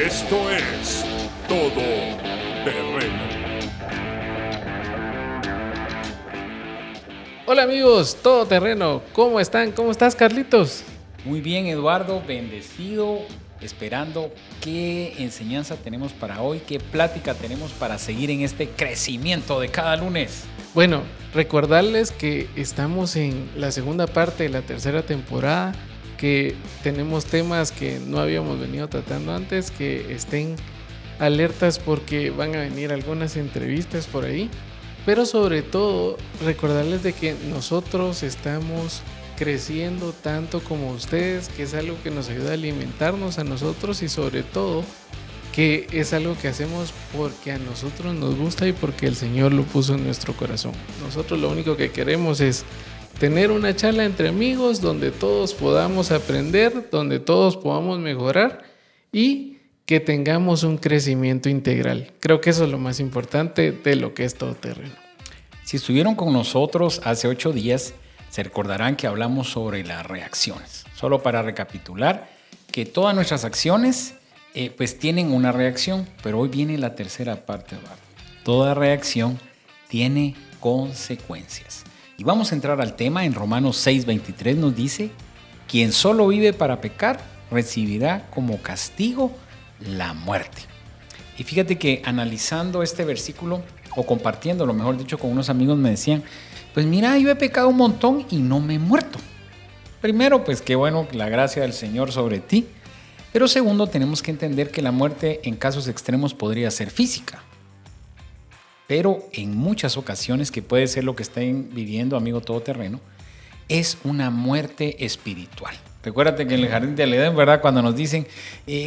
Esto es Todo Terreno. Hola amigos, Todo Terreno, ¿cómo están? ¿Cómo estás, Carlitos? Muy bien, Eduardo, bendecido, esperando qué enseñanza tenemos para hoy, qué plática tenemos para seguir en este crecimiento de cada lunes. Bueno, recordarles que estamos en la segunda parte de la tercera temporada, que tenemos temas que no habíamos venido tratando antes, que estén alertas porque van a venir algunas entrevistas por ahí, pero sobre todo recordarles de que nosotros estamos creciendo tanto como ustedes, que es algo que nos ayuda a alimentarnos a nosotros y sobre todo que es algo que hacemos porque a nosotros nos gusta y porque el Señor lo puso en nuestro corazón. Nosotros lo único que queremos es tener una charla entre amigos donde todos podamos aprender, donde todos podamos mejorar y que tengamos un crecimiento integral. Creo que eso es lo más importante de lo que es Todo Terreno. Si estuvieron con nosotros hace 8 días, se recordarán que hablamos sobre las reacciones. Solo para recapitular, que todas nuestras acciones pues tienen una reacción, pero hoy viene la tercera parte, Eduardo. Toda reacción tiene consecuencias. Y vamos a entrar al tema. En Romanos 6:23 nos dice: quien solo vive para pecar recibirá como castigo la muerte. Y fíjate que analizando este versículo, o compartiéndolo, mejor dicho, con unos amigos, me decían: pues mira, yo he pecado un montón y no me he muerto. Primero, pues qué bueno la gracia del Señor sobre ti. Pero segundo, tenemos que entender que la muerte en casos extremos podría ser física. Pero en muchas ocasiones, que puede ser lo que estén viviendo, amigo todoterreno, es una muerte espiritual. Recuérdate que en el jardín del Edén, ¿verdad? Cuando nos dicen,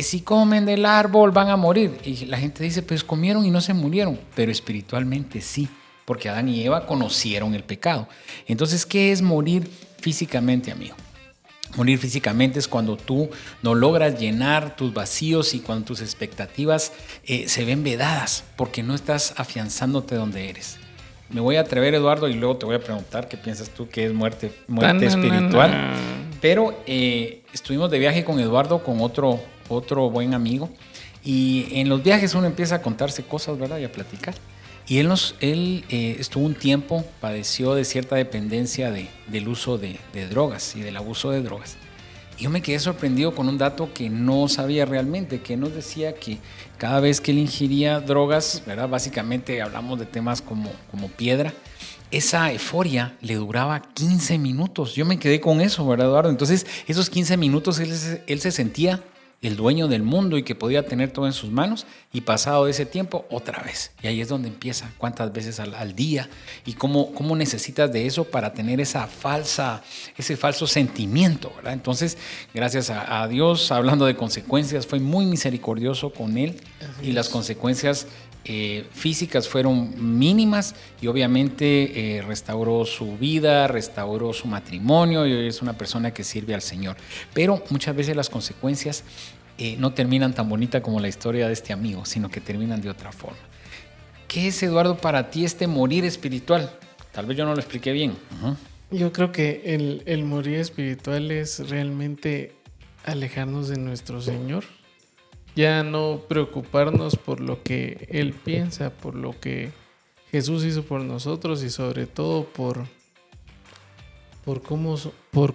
si comen del árbol van a morir. Y la gente dice, pues comieron y no se murieron. Pero espiritualmente sí, porque Adán y Eva conocieron el pecado. Entonces, ¿qué es morir físicamente, amigo? Morir físicamente es cuando tú no logras llenar tus vacíos y cuando tus expectativas se ven vedadas porque no estás afianzándote donde eres. Me voy a atrever, Eduardo, y luego te voy a preguntar qué piensas tú que es muerte espiritual. Pero estuvimos de viaje con Eduardo, con otro buen amigo, y en los viajes uno empieza a contarse cosas, ¿verdad? Y a platicar. Y él estuvo un tiempo, padeció de cierta dependencia del uso de drogas y del abuso de drogas. Y yo me quedé sorprendido con un dato que no sabía realmente, que nos decía que cada vez que él ingería drogas, ¿verdad? Básicamente hablamos de temas como piedra, esa euforia le duraba 15 minutos. Yo me quedé con eso, ¿verdad, Eduardo? Entonces, esos 15 minutos él se sentía el dueño del mundo y que podía tener todo en sus manos, y pasado ese tiempo otra vez. Y ahí es donde empieza, cuántas veces al día y cómo necesitas de eso para tener ese falso sentimiento, ¿verdad? Entonces, gracias a Dios, hablando de consecuencias, fue muy misericordioso con él. Así y las consecuencias físicas fueron mínimas y obviamente restauró su vida, restauró su matrimonio y hoy es una persona que sirve al Señor. Pero muchas veces las consecuencias no terminan tan bonita como la historia de este amigo, sino que terminan de otra forma. ¿Qué es, Eduardo, para ti este morir espiritual? Tal vez yo no lo expliqué bien. Yo creo que el morir espiritual es realmente alejarnos de nuestro Señor. Ya no preocuparnos por lo que Él piensa, por lo que Jesús hizo por nosotros y sobre todo por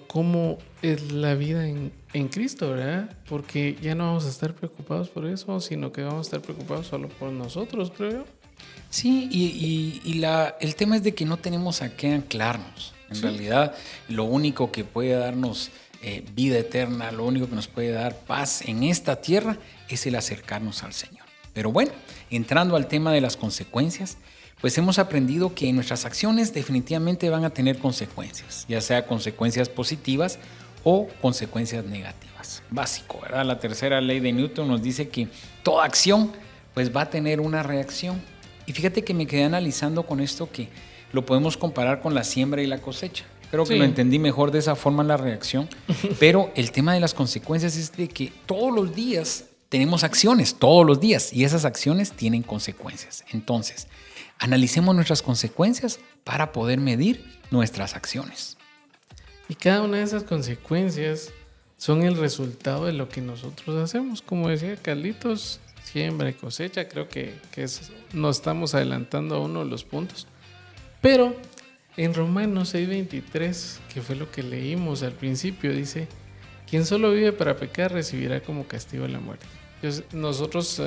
cómo es la vida en Cristo, ¿verdad? Porque ya no vamos a estar preocupados por eso, sino que vamos a estar preocupados solo por nosotros, creo yo. Sí, y el tema es de que no tenemos a qué anclarnos. En realidad, lo único que puede darnos vida eterna, lo único que nos puede dar paz en esta tierra es el acercarnos al Señor. Pero bueno, entrando al tema de las consecuencias, pues hemos aprendido que nuestras acciones definitivamente van a tener consecuencias, ya sea consecuencias positivas o consecuencias negativas. Básico, ¿verdad? La tercera ley de Newton nos dice que toda acción pues va a tener una reacción. Y fíjate que me quedé analizando con esto que lo podemos comparar con la siembra y la cosecha. Creo que lo entendí mejor de esa forma la reacción. Pero el tema de las consecuencias es de que todos los días tenemos acciones, todos los días, y esas acciones tienen consecuencias. Entonces, analicemos nuestras consecuencias para poder medir nuestras acciones. Y cada una de esas consecuencias son el resultado de lo que nosotros hacemos. Como decía Carlitos, siembra y cosecha. Creo que nos estamos adelantando a uno de los puntos. Pero en Romanos 6:23, que fue lo que leímos al principio, dice: quien solo vive para pecar recibirá como castigo la muerte. Nosotros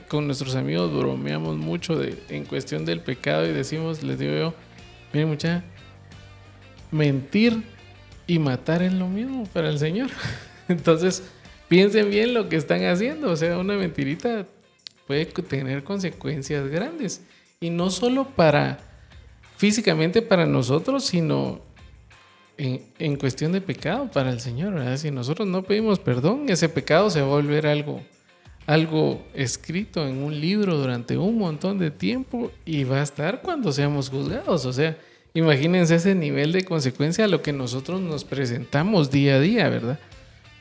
con nuestros amigos bromeamos mucho en cuestión del pecado y decimos, les digo yo, miren muchacha, mentir y matar es lo mismo para el Señor. Entonces piensen bien lo que están haciendo. O sea, una mentirita puede tener consecuencias grandes, y no solo físicamente para nosotros, sino en cuestión de pecado para el Señor, ¿verdad? Si nosotros no pedimos perdón, ese pecado se va a volver algo escrito en un libro durante un montón de tiempo, y va a estar cuando seamos juzgados. O sea, imagínense ese nivel de consecuencia a lo que nosotros nos presentamos día a día, ¿verdad?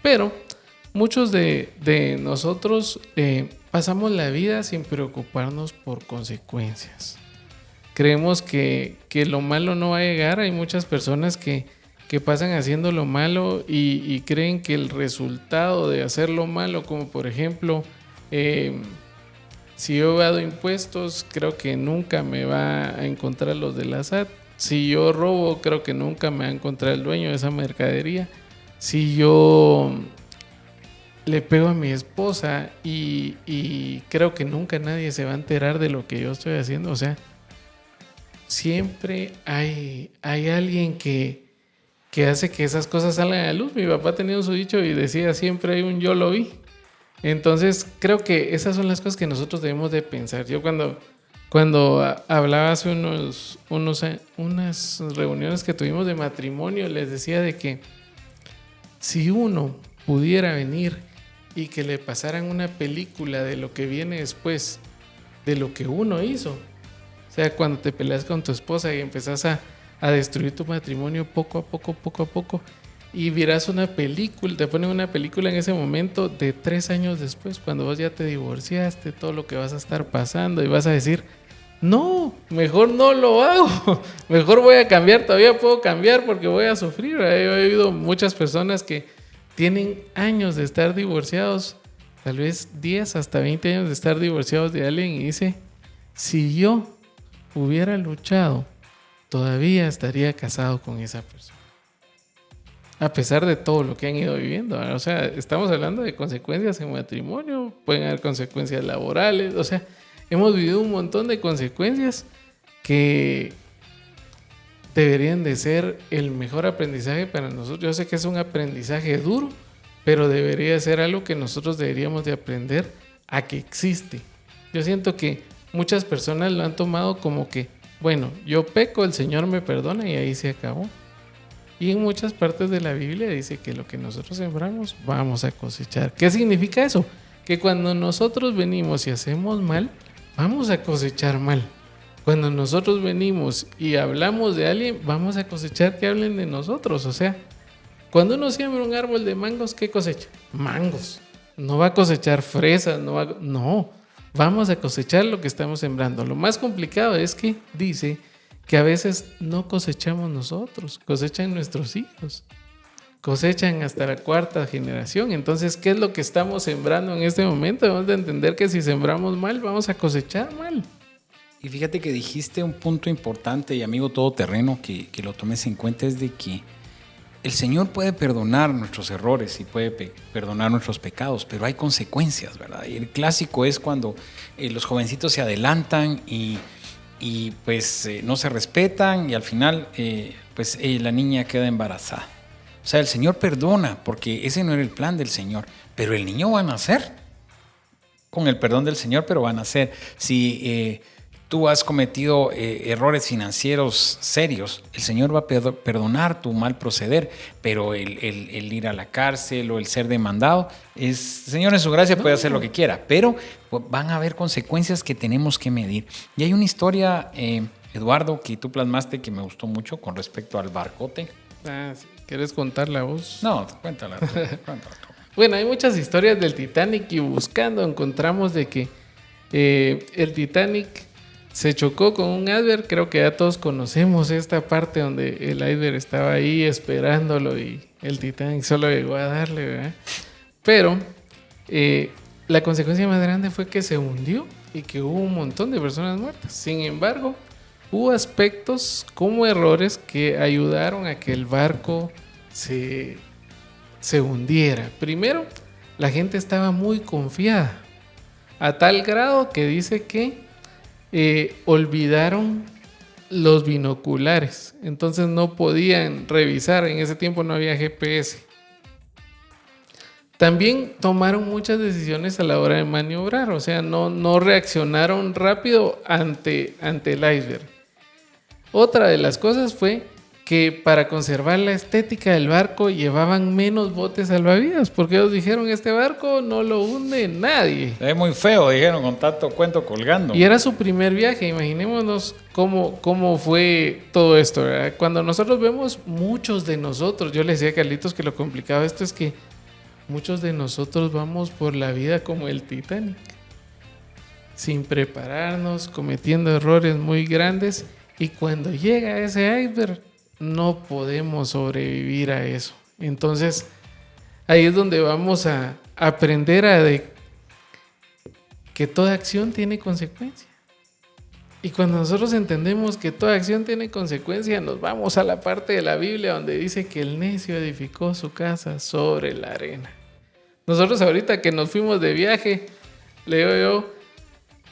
Pero muchos de nosotros pasamos la vida sin preocuparnos por consecuencias. Creemos que lo malo no va a llegar. Hay muchas personas que pasan haciendo lo malo y creen que el resultado de hacer lo malo, como por ejemplo, si yo evado impuestos, creo que nunca me va a encontrar los de la SAT. Si yo robo, creo que nunca me va a encontrar el dueño de esa mercadería. Si yo le pego a mi esposa y creo que nunca nadie se va a enterar de lo que yo estoy haciendo. O sea, siempre hay alguien que hace que esas cosas salgan a la luz. Mi papá tenía su dicho y decía siempre hay un yo lo vi. Entonces creo que esas son las cosas que nosotros debemos de pensar. Yo cuando hablaba hace unas reuniones que tuvimos de matrimonio, les decía de que si uno pudiera venir y que le pasaran una película de lo que viene después de lo que uno hizo, o sea, cuando te peleas con tu esposa y empezás a destruir tu matrimonio poco a poco, y verás una película, te ponen una película en ese momento de 3 años después, cuando vos ya te divorciaste, todo lo que vas a estar pasando, y vas a decir, no, mejor no lo hago, mejor voy a cambiar, todavía puedo cambiar porque voy a sufrir. He oído muchas personas que tienen años de estar divorciados, tal vez 10 hasta 20 años de estar divorciados de alguien, y dice, si yo hubiera luchado, todavía estaría casado con esa persona, a pesar de todo lo que han ido viviendo. O sea, estamos hablando de consecuencias en matrimonio, pueden haber consecuencias laborales. O sea, hemos vivido un montón de consecuencias que deberían de ser el mejor aprendizaje para nosotros. Yo sé que es un aprendizaje duro, pero debería ser algo que nosotros deberíamos de aprender a que existe. Yo siento que muchas personas lo han tomado como que, bueno, yo peco, el Señor me perdona y ahí se acabó. Y en muchas partes de la Biblia dice que lo que nosotros sembramos vamos a cosechar. ¿Qué significa eso? Que cuando nosotros venimos y hacemos mal, vamos a cosechar mal. Cuando nosotros venimos y hablamos de alguien, vamos a cosechar que hablen de nosotros. O sea, cuando uno siembra un árbol de mangos, ¿qué cosecha? Mangos. No va a cosechar fresas, no. Vamos a cosechar lo que estamos sembrando. Lo más complicado es que dice que a veces no cosechamos nosotros, cosechan nuestros hijos, cosechan hasta la 4ª generación. Entonces, ¿qué es lo que estamos sembrando en este momento? Debemos de entender que si sembramos mal, vamos a cosechar mal. Y fíjate que dijiste un punto importante, y amigo todoterreno, que lo tomes en cuenta, es de que el Señor puede perdonar nuestros errores y puede perdonar nuestros pecados, pero hay consecuencias, ¿verdad? Y el clásico es cuando los jovencitos se adelantan y pues no se respetan, y al final la niña queda embarazada. O sea, el Señor perdona porque ese no era el plan del Señor, pero el niño va a nacer con el perdón del Señor, pero va a nacer. Si tú has cometido errores financieros serios, el Señor va a perdonar tu mal proceder, pero el ir a la cárcel o el ser demandado, el Señor en su gracia puede hacer lo que quiera, pero van a haber consecuencias que tenemos que medir. Y hay una historia, Eduardo, que tú plasmaste que me gustó mucho con respecto al barcote. Sí. ¿Quieres contarla vos? No, cuéntala tú. Bueno, hay muchas historias del Titanic, y buscando encontramos de que el Titanic se chocó con un iceberg. Creo que ya todos conocemos esta parte donde el iceberg estaba ahí esperándolo y El Titanic solo llegó a darle, ¿verdad? Pero la consecuencia más grande fue que se hundió y que hubo un montón de personas muertas. Sin embargo, hubo aspectos como errores que ayudaron a que el barco se hundiera. Primero, la gente estaba muy confiada, a tal grado que dice que olvidaron los binoculares, entonces no podían revisar. En ese tiempo no había GPS. También tomaron muchas decisiones a la hora de maniobrar, o sea, no reaccionaron rápido ante el iceberg. Otra de las cosas fue que para conservar la estética del barco llevaban menos botes salvavidas, porque ellos dijeron, este barco no lo hunde nadie. Es muy feo, dijeron, con tanto cuento colgando. Y era su primer viaje. Imaginémonos cómo fue todo esto, ¿verdad? Cuando nosotros vemos, muchos de nosotros, yo le decía a Carlitos que lo complicado de esto es que muchos de nosotros vamos por la vida como el Titanic, sin prepararnos, cometiendo errores muy grandes, y cuando llega ese iceberg no podemos sobrevivir a eso. Entonces ahí es donde vamos a aprender que toda acción tiene consecuencia. Y cuando nosotros entendemos que toda acción tiene consecuencia, nos vamos a la parte de la Biblia donde dice que el necio edificó su casa sobre la arena. Nosotros ahorita que nos fuimos de viaje, leo yo,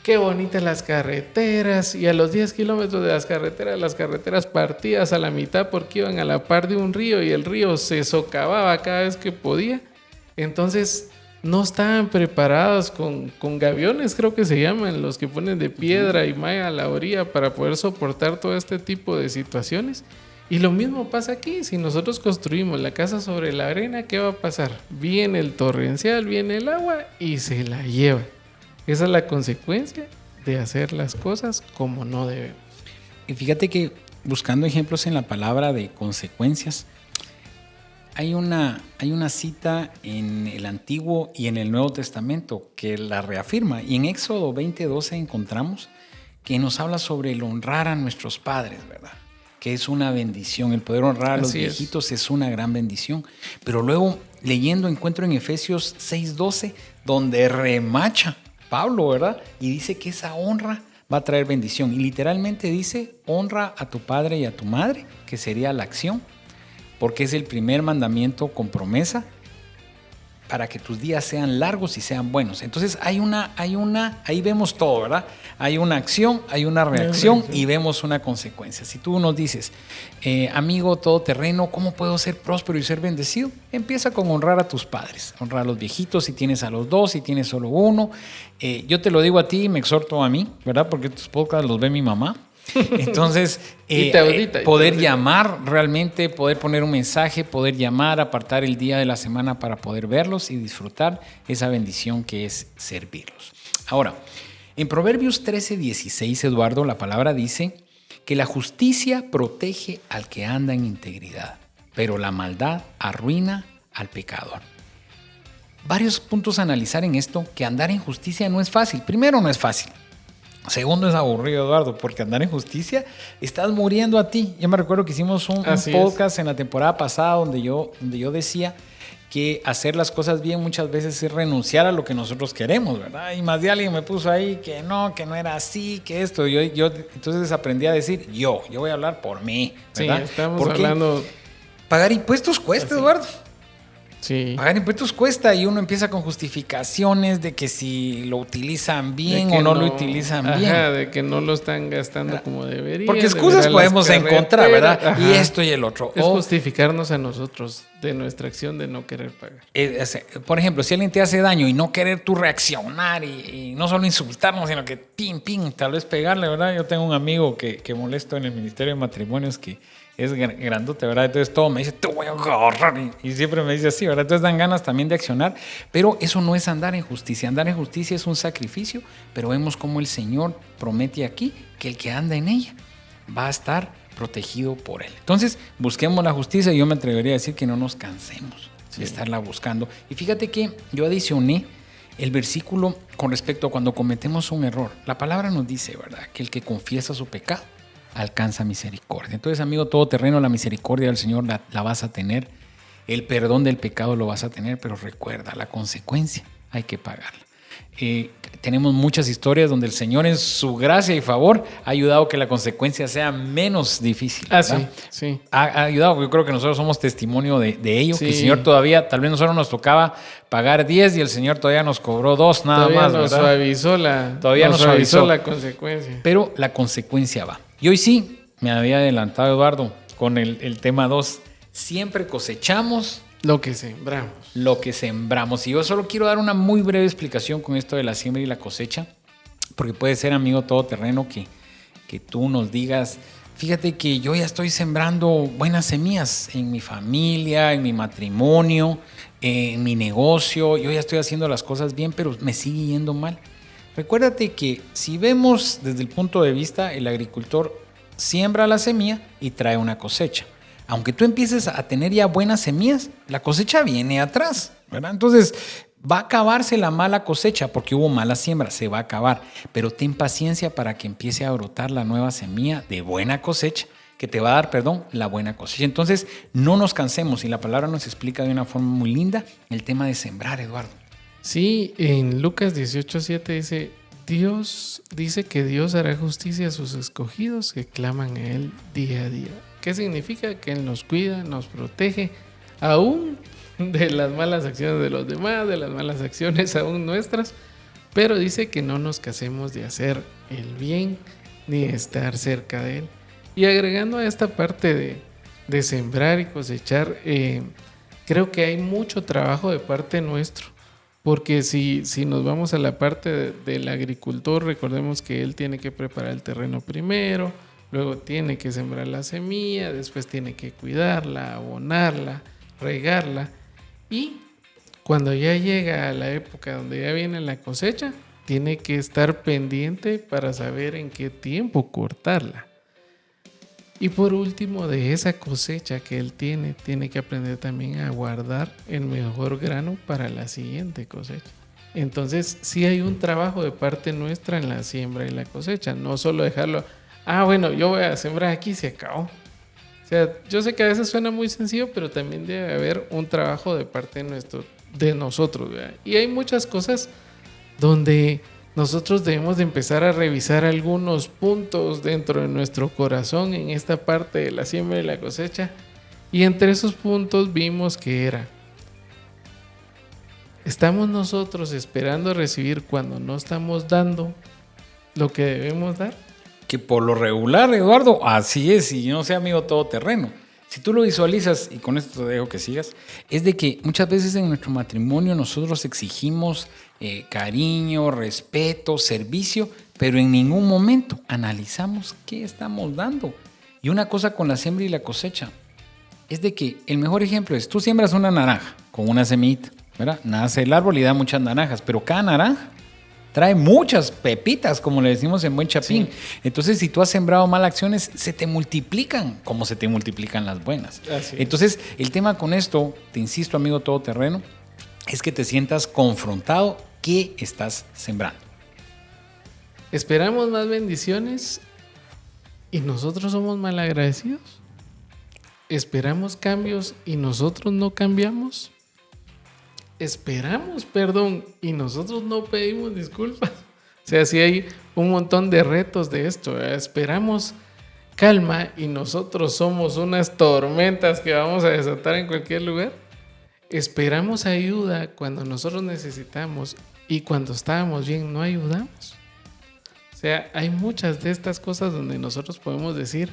qué bonitas las carreteras, y a los 10 kilómetros de las carreteras partidas a la mitad porque iban a la par de un río y el río se socavaba cada vez que podía. Entonces no estaban preparados con gaviones, creo que se llaman, los que ponen de piedra y malla a la orilla para poder soportar todo este tipo de situaciones. Y lo mismo pasa aquí. Si nosotros construimos la casa sobre la arena, ¿qué va a pasar? Viene el torrencial, viene el agua y se la lleva. Esa es la consecuencia de hacer las cosas como no debemos. Y fíjate que buscando ejemplos en la palabra de consecuencias, hay una cita en el Antiguo y en el Nuevo Testamento que la reafirma. Y en Éxodo 20:12 encontramos que nos habla sobre el honrar a nuestros padres, ¿verdad? Que es una bendición. El poder honrar a los viejitos es una gran bendición. Pero luego, leyendo, encuentro en Efesios 6:12, donde remacha Pablo, ¿verdad? Y dice que esa honra va a traer bendición. Y literalmente dice, honra a tu padre y a tu madre, que sería la acción, porque es el primer mandamiento con promesa para que tus días sean largos y sean buenos. Entonces ahí vemos todo, ¿verdad? Hay una acción, hay una reacción y vemos una consecuencia. Si tú nos dices, amigo todoterreno, ¿cómo puedo ser próspero y ser bendecido? Empieza con honrar a tus padres, honrar a los viejitos si tienes a los dos, si tienes solo uno. Yo te lo digo a ti y me exhorto a mí, ¿verdad? Porque tus podcasts los ve mi mamá. Entonces, poder llamar realmente, poder poner un mensaje, poder llamar, apartar el día de la semana para poder verlos y disfrutar esa bendición que es servirlos. Ahora, en Proverbios 13:16, Eduardo, la palabra dice que la justicia protege al que anda en integridad, pero la maldad arruina al pecador. Varios puntos a analizar en esto, que andar en justicia no es fácil. Primero, no es fácil. Segundo, es aburrido, Eduardo, porque andar en justicia estás muriendo a ti. Yo me recuerdo que hicimos un podcast en la temporada pasada donde yo decía que hacer las cosas bien muchas veces es renunciar a lo que nosotros queremos, ¿verdad? Y más de alguien me puso ahí que no era así, que esto. Yo entonces aprendí a decir, yo voy a hablar por mí, ¿verdad? Sí, estamos hablando... Pagar impuestos cuesta, Eduardo. Sí. Pagar impuestos cuesta y uno empieza con justificaciones de que si lo utilizan bien o no lo utilizan bien. De que no lo están gastando como deberían. Porque excusas podemos encontrar, ¿verdad? Y esto y el otro. Es justificarnos a nosotros de nuestra acción de no querer pagar. Por ejemplo, si alguien te hace daño y no querer tú reaccionar y no solo insultarnos, sino que tal vez pegarle, ¿verdad? Yo tengo un amigo que molesto en el Ministerio de Matrimonios que es grandote, ¿verdad? Entonces todo me dice, te voy a agarrar. Y siempre me dice así, ¿verdad? Entonces dan ganas también de accionar. Pero eso no es andar en justicia. Andar en justicia es un sacrificio, pero vemos cómo el Señor promete aquí que el que anda en ella va a estar protegido por Él. Entonces, busquemos la justicia y yo me atrevería a decir que no nos cansemos de estarla buscando. Y fíjate que yo adicioné el versículo con respecto a cuando cometemos un error. La palabra nos dice, ¿verdad? Que el que confiesa su pecado alcanza misericordia. Entonces, amigo todoterreno, la misericordia del Señor la vas a tener El perdón del pecado lo vas a tener, pero recuerda, la consecuencia hay que pagarla. Tenemos muchas historias donde el Señor en su gracia y favor ha ayudado que la consecuencia sea menos difícil. ¿Verdad? Sí. Ha ayudado, yo creo que nosotros somos testimonio de ello, Sí. que el Señor todavía, tal vez nosotros nos tocaba pagar 10 y el Señor todavía nos cobró 2 nada Todavía más, nos ¿verdad? suavizó suavizó la consecuencia. Pero la consecuencia va. Y hoy sí, me había adelantado Eduardo con el tema 2. Siempre cosechamos Lo que sembramos. lo que sembramos. Y yo solo quiero dar una muy breve explicación con esto de la siembra y la cosecha, porque puede ser, amigo todoterreno, que tú nos digas, fíjate que yo ya estoy sembrando buenas semillas en mi familia, en mi matrimonio, en mi negocio, yo ya estoy haciendo las cosas bien, pero me sigue yendo mal. Recuérdate que si vemos desde el punto de vista, el agricultor siembra la semilla y trae una cosecha. Aunque tú empieces a tener ya buenas semillas, la cosecha viene atrás, ¿verdad? Entonces, va a acabarse la mala cosecha porque hubo mala siembra, se va a acabar. Pero ten paciencia para que empiece a brotar la nueva semilla de buena cosecha, que te va a dar, la buena cosecha. Entonces, no nos cansemos y la palabra nos explica de una forma muy linda el tema de sembrar, Eduardo. Sí, en Lucas 18:7 dice, Dios dice que Dios hará justicia a sus escogidos que claman a Él día a día. ¿Qué significa? Que Él nos cuida, nos protege, aún de las malas acciones de los demás, de las malas acciones aún nuestras, pero dice que no nos cansemos de hacer el bien ni de estar cerca de Él. Y agregando a esta parte de sembrar y cosechar, creo que hay mucho trabajo de parte nuestro. Porque si nos vamos a la parte del agricultor, recordemos que él tiene que preparar el terreno primero, luego tiene que sembrar la semilla, después tiene que cuidarla, abonarla, regarla. Y cuando ya llega a la época donde ya viene la cosecha, tiene que estar pendiente para saber en qué tiempo cortarla. Y por último, de esa cosecha que él tiene que aprender también a guardar el mejor grano para la siguiente cosecha. Entonces, sí hay un trabajo de parte nuestra en la siembra y la cosecha, no solo dejarlo, bueno, yo voy a sembrar aquí y se acabó. O sea, yo sé que a veces suena muy sencillo, pero también debe haber un trabajo de parte de nosotros, ¿verdad? Y hay muchas cosas donde nosotros debemos de empezar a revisar algunos puntos dentro de nuestro corazón en esta parte de la siembra y la cosecha. Y entre esos puntos vimos que estamos nosotros esperando recibir cuando no estamos dando lo que debemos dar. Que por lo regular, Eduardo, así es, y no sea amigo todoterreno. Si tú lo visualizas, y con esto te dejo que sigas, es de que muchas veces en nuestro matrimonio nosotros exigimos cariño, respeto, servicio, pero en ningún momento analizamos qué estamos dando. Y una cosa con la siembra y la cosecha es de que el mejor ejemplo es, tú siembras una naranja con una semillita, ¿verdad? Nace el árbol y da muchas naranjas, pero cada naranja trae muchas pepitas, como le decimos en buen chapín. Sí. Entonces, si tú has sembrado malas acciones, se te multiplican como se te multiplican las buenas. Entonces, el tema con esto, te insisto, amigo todoterreno, es que te sientas confrontado qué estás sembrando. Esperamos más bendiciones y nosotros somos malagradecidos. Esperamos cambios y nosotros no cambiamos. Esperamos perdón y nosotros no pedimos disculpas. O sea, sí hay un montón de retos de esto, ¿verdad? Esperamos calma y nosotros somos unas tormentas que vamos a desatar en cualquier lugar. Esperamos ayuda cuando nosotros necesitamos y cuando estábamos bien no ayudamos. O sea, hay muchas de estas cosas donde nosotros podemos decir,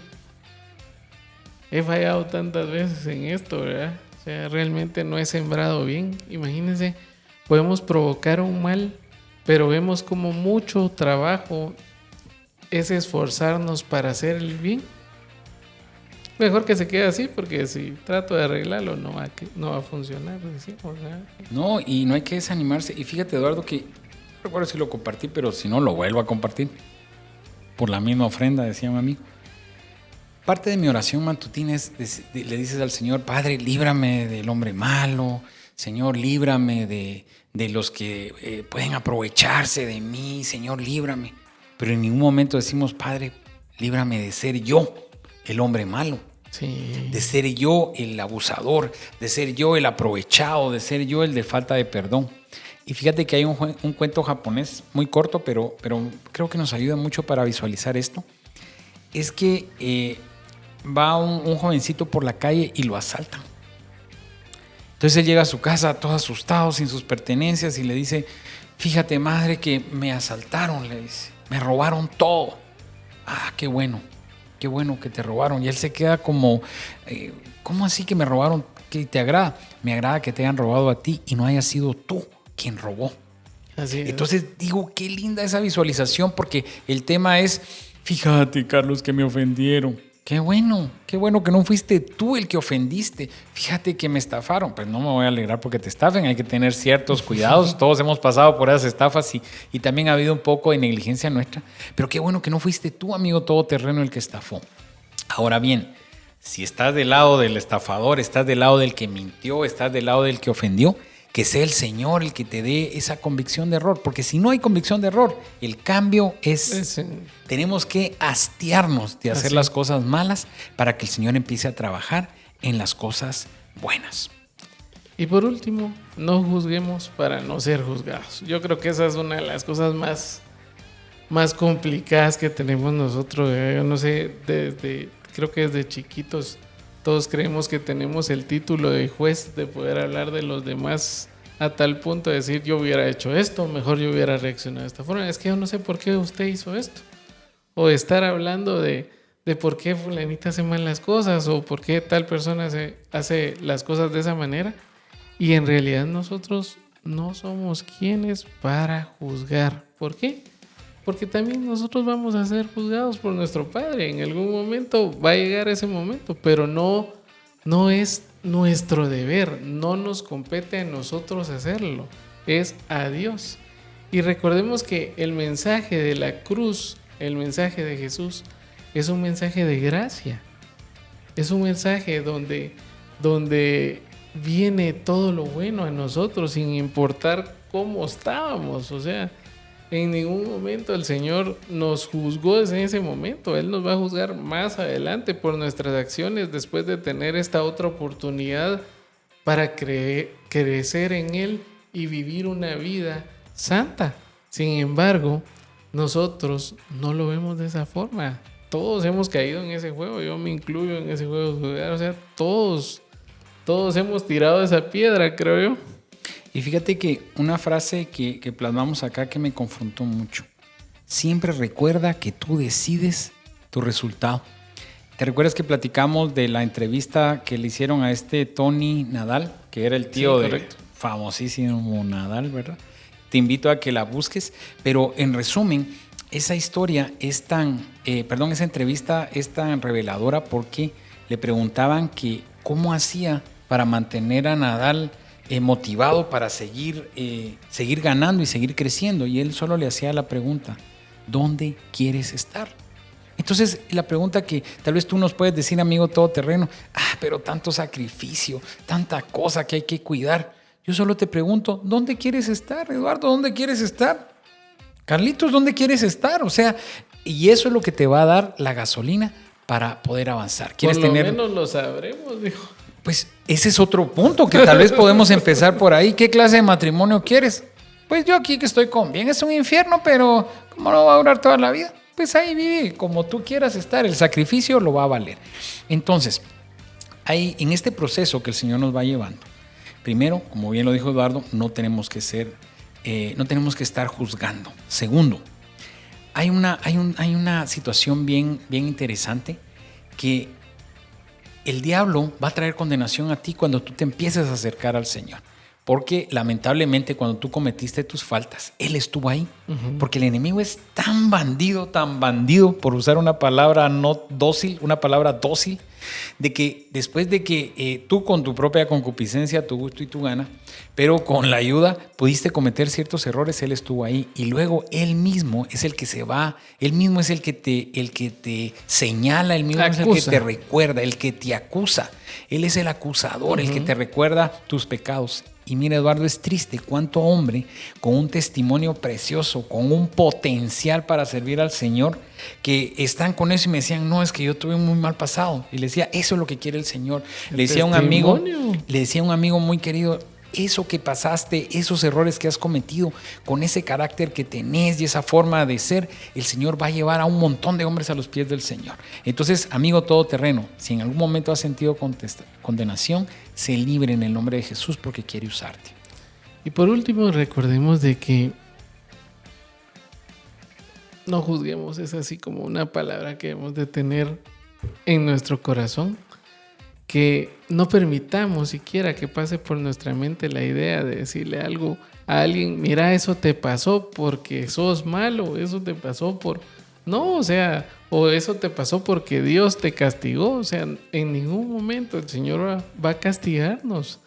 he fallado tantas veces en esto, ¿verdad? O sea, realmente no he sembrado bien. Imagínense, podemos provocar un mal, pero vemos como mucho trabajo es esforzarnos para hacer el bien. Mejor que se quede así, porque si trato de arreglarlo no va a funcionar. Decimos, ¿verdad? No, y no hay que desanimarse. Y fíjate, Eduardo, que no recuerdo si lo compartí, pero si no, lo vuelvo a compartir. Por la misma ofrenda, decía mi amigo. Parte de mi oración matutina es, le dices al Señor, Padre, líbrame del hombre malo, Señor, líbrame de los que pueden aprovecharse de mí, Señor, líbrame. Pero en ningún momento decimos, Padre, líbrame de ser yo el hombre malo. Sí. De ser yo el abusador, de ser yo el aprovechado, de ser yo el de falta de perdón. Y fíjate que hay un cuento japonés muy corto, pero creo que nos ayuda mucho para visualizar esto. Es que va un jovencito por la calle y lo asaltan. Entonces él llega a su casa todo asustado, sin sus pertenencias, y le dice: fíjate, madre, que me asaltaron, le dice. Me robaron todo. Ah, qué bueno que te robaron. Y él se queda como, ¿cómo así que me robaron? ¿Qué te agrada? Me agrada que te hayan robado a ti y no haya sido tú quien robó. Así es. Entonces digo, qué linda esa visualización, porque el tema es: fíjate, Carlos, que me ofendieron. Qué bueno que no fuiste tú el que ofendiste. Fíjate que me estafaron. Pues no me voy a alegrar porque te estafen. Hay que tener ciertos cuidados. Todos hemos pasado por esas estafas y también ha habido un poco de negligencia nuestra. Pero qué bueno que no fuiste tú, amigo todoterreno, el que estafó. Ahora bien, si estás del lado del estafador, estás del lado del que mintió, estás del lado del que ofendió, que sea el Señor el que te dé esa convicción de error. Porque si no hay convicción de error, el cambio es... Tenemos que hastiarnos de hacer las cosas malas para que el Señor empiece a trabajar en las cosas buenas. Y por último, no juzguemos para no ser juzgados. Yo creo que esa es una de las cosas más complicadas que tenemos nosotros. Yo no sé, creo que desde chiquitos todos creemos que tenemos el título de juez, de poder hablar de los demás a tal punto de decir: yo hubiera hecho esto, mejor yo hubiera reaccionado de esta forma. Es que yo no sé por qué usted hizo esto. O de estar hablando de por qué fulanita hace mal las cosas, o por qué tal persona hace las cosas de esa manera. Y en realidad nosotros no somos quienes para juzgar. ¿Por qué? Porque también nosotros vamos a ser juzgados por nuestro Padre. En algún momento va a llegar ese momento, pero no es nuestro deber, no nos compete a nosotros hacerlo, es a Dios. Y recordemos que el mensaje de la cruz, el mensaje de Jesús, es un mensaje de gracia. Es un mensaje donde viene todo lo bueno a nosotros sin importar cómo estábamos. O sea, en ningún momento el Señor nos juzgó desde ese momento. Él nos va a juzgar más adelante por nuestras acciones, después de tener esta otra oportunidad para crecer en Él y vivir una vida santa. Sin embargo, nosotros no lo vemos de esa forma. Todos hemos caído en ese juego. Yo me incluyo en ese juego de juzgar. O sea, todos hemos tirado esa piedra, creo yo. Y fíjate que una frase que plasmamos acá que me confrontó mucho: siempre recuerda que tú decides tu resultado. ¿Te recuerdas que platicamos de la entrevista que le hicieron a Tony Nadal, que era el tío de famosísimo Nadal, ¿verdad? Te invito a que la busques, pero en resumen, esa historia esa entrevista es tan reveladora, porque le preguntaban que cómo hacía para mantener a Nadal motivado para seguir ganando y seguir creciendo, y él solo le hacía la pregunta: ¿dónde quieres estar? Entonces la pregunta que tal vez tú nos puedes decir, amigo todoterreno: pero tanto sacrificio, tanta cosa que hay que cuidar. Yo solo te pregunto: ¿dónde quieres estar, Eduardo? ¿Dónde quieres estar? Carlitos, ¿dónde quieres estar? O sea, y eso es lo que te va a dar la gasolina para poder avanzar. Por lo menos lo sabremos, dijo. Pues ese es otro punto que tal vez podemos empezar por ahí. ¿Qué clase de matrimonio quieres? Pues yo aquí que estoy con bien, es un infierno, pero ¿cómo no va a durar toda la vida? Pues ahí vive como tú quieras estar, el sacrificio lo va a valer. Entonces, ahí en este proceso que el Señor nos va llevando, primero, como bien lo dijo Eduardo, no tenemos que estar juzgando. Segundo, hay una situación bien interesante, que el diablo va a traer condenación a ti cuando tú te empieces a acercar al Señor. Porque lamentablemente cuando tú cometiste tus faltas, Él estuvo ahí. Porque el enemigo es tan bandido, por usar una palabra no dócil, una palabra dócil, de que después de que tú con tu propia concupiscencia, tu gusto y tu gana, pero con la ayuda pudiste cometer ciertos errores, Él estuvo ahí. Y luego Él mismo es el que se va, Él mismo es el que te señala, Él mismo es el que te recuerda, el que te acusa. Él es el acusador, el que te recuerda tus pecados. Y mira, Eduardo, es triste cuánto hombre con un testimonio precioso, con un potencial para servir al Señor, que están con eso y me decían, no, es que yo tuve un muy mal pasado. Y le decía, eso es lo que quiere el Señor. Le decía a un amigo muy querido, eso que pasaste, esos errores que has cometido, con ese carácter que tenés y esa forma de ser, el Señor va a llevar a un montón de hombres a los pies del Señor. Entonces, amigo todoterreno, si en algún momento has sentido condenación, sé libre en el nombre de Jesús porque quiere usarte. Y por último, recordemos de que no juzguemos, es así como una palabra que debemos de tener en nuestro corazón, que no permitamos siquiera que pase por nuestra mente la idea de decirle algo a alguien, mira, eso te pasó porque sos malo, eso te pasó por... No, o sea, o eso te pasó porque Dios te castigó, o sea, en ningún momento el Señor va a castigarnos,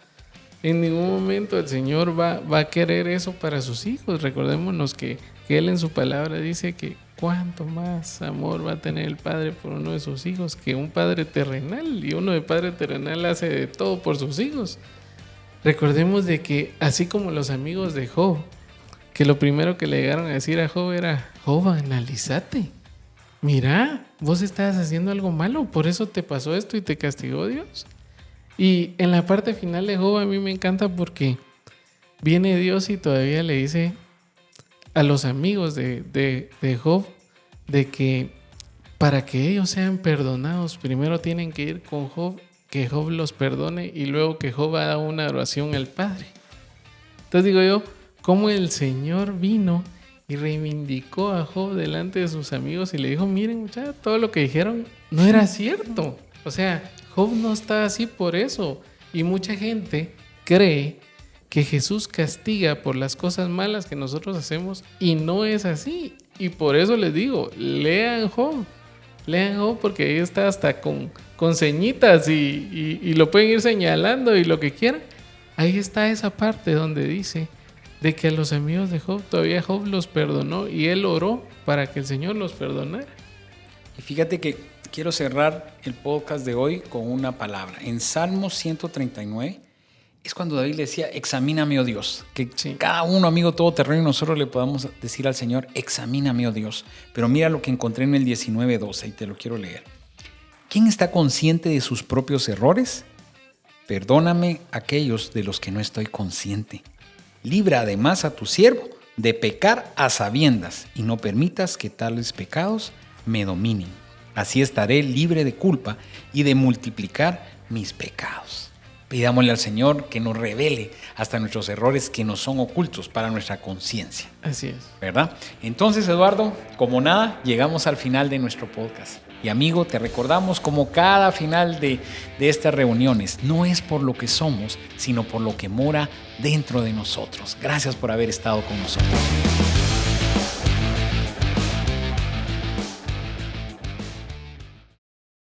en ningún momento el Señor va a querer eso para sus hijos. Recordémonos que Él en su palabra dice que cuánto más amor va a tener el Padre por uno de sus hijos que un Padre terrenal, y uno de Padre terrenal hace de todo por sus hijos. Recordemos de que así como los amigos de Job, que lo primero que le llegaron a decir a Job era, Job, analízate, mira, vos estabas haciendo algo malo, por eso te pasó esto y te castigó Dios. Y en la parte final de Job a mí me encanta porque viene Dios y todavía le dice a los amigos de Job de que para que ellos sean perdonados primero tienen que ir con Job, que Job los perdone y luego que Job haga una oración al Padre. Entonces digo yo, cómo el Señor vino y reivindicó a Job delante de sus amigos y le dijo, miren muchachos, todo lo que dijeron no era cierto. O sea, Job no está así por eso. Y mucha gente cree que Jesús castiga por las cosas malas que nosotros hacemos y no es así. Y por eso les digo, lean Job porque ahí está hasta con ceñitas y lo pueden ir señalando y lo que quieran. Ahí está esa parte donde dice de que a los amigos de Job todavía Job los perdonó y él oró para que el Señor los perdonara. Y fíjate que quiero cerrar el podcast de hoy con una palabra. En Salmo 139 es cuando David le decía, examíname, oh Dios. Que sí, cada uno, amigo todoterreno, nosotros le podamos decir al Señor, examíname, oh Dios. Pero mira lo que encontré en el 19:12 y te lo quiero leer. ¿Quién está consciente de sus propios errores? Perdóname aquellos de los que no estoy consciente. Libra además a tu siervo de pecar a sabiendas y no permitas que tales pecados me dominen. Así estaré libre de culpa y de multiplicar mis pecados. Pidámosle al Señor que nos revele hasta nuestros errores que nos son ocultos para nuestra conciencia. Así es. ¿Verdad? Entonces, Eduardo, como nada, llegamos al final de nuestro podcast. Y amigo, te recordamos como cada final de estas reuniones, no es por lo que somos, sino por lo que mora dentro de nosotros. Gracias por haber estado con nosotros.